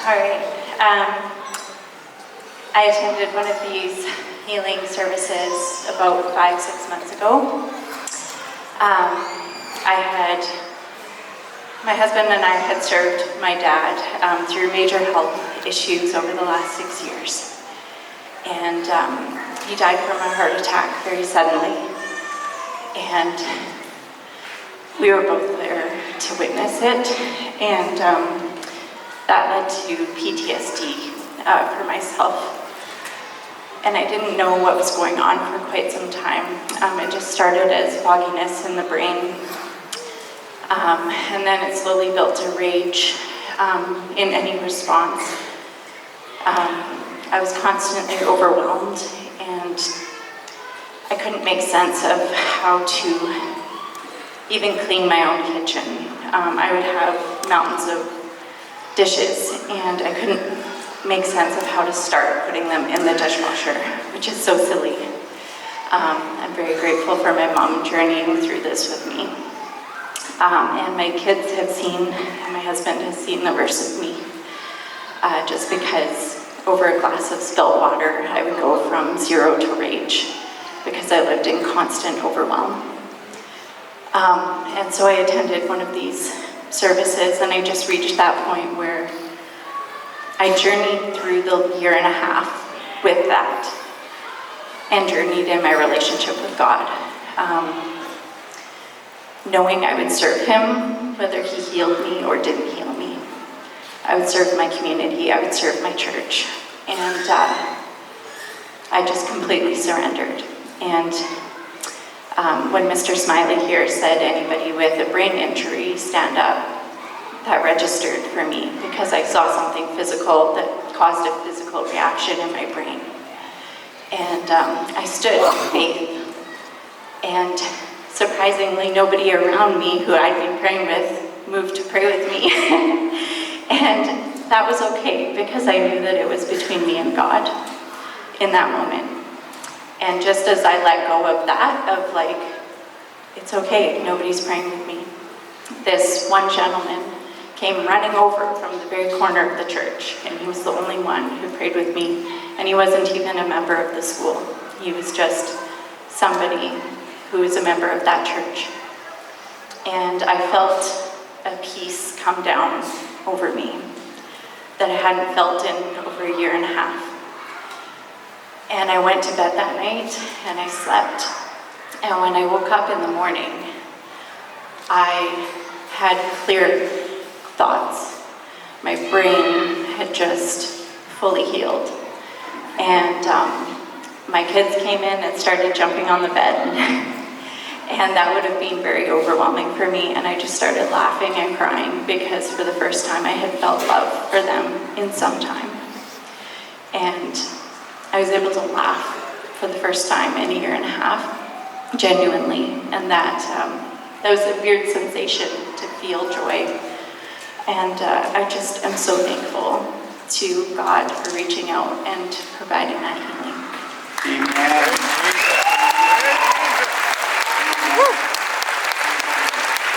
All right. I attended one of these healing services about 5-6 months ago. My husband and I had served my dad through major health issues over the last 6 years. And he died from a heart attack very suddenly. And we were both there to witness it. And that led to PTSD for myself. And I didn't know what was going on for quite some time. It just started as fogginess in the brain. And then it slowly built to rage in any response. I was constantly overwhelmed, and I couldn't make sense of how to even clean my own kitchen. I would have mountains of dishes, and I couldn't make sense of how to start putting them in the dishwasher, which is so silly. I'm very grateful for my mom journeying through this with me. And my kids have seen, and my husband has seen the worst of me. Just because over a glass of spilt water, I would go from 0 to rage because I lived in constant overwhelm. And so I attended one of these services, and I just reached that point where I journeyed through the year and a half with that and journeyed in my relationship with God. Knowing I would serve him, whether he healed me or didn't heal me. I would serve my community, I would serve my church. And I just completely surrendered. And when Mr. Smiley here said anybody with a brain injury, stand up, that registered for me because I saw something physical that caused a physical reaction in my brain. And I stood in faith. And surprisingly, nobody around me who I'd been praying with moved to pray with me. And that was okay because I knew that it was between me and God in that moment. And just as I let go of that, of like, it's okay, nobody's praying with me, this one gentleman came running over from the very corner of the church, and he was the only one who prayed with me, and he wasn't even a member of the school. He was just somebody who was a member of that church. And I felt a peace come down over me that I hadn't felt in over a year and a half. And I went to bed that night, and I slept. And when I woke up in the morning, I had clear thoughts. My brain had just fully healed. And my kids came in and started jumping on the bed. And that would have been very overwhelming for me. And I just started laughing and crying because for the first time I had felt love for them in some time. And I was able to laugh for the first time in a year and a half, genuinely. And that was a weird sensation to feel joy. And I just am so thankful to God for reaching out and providing that healing. Amen. Woo.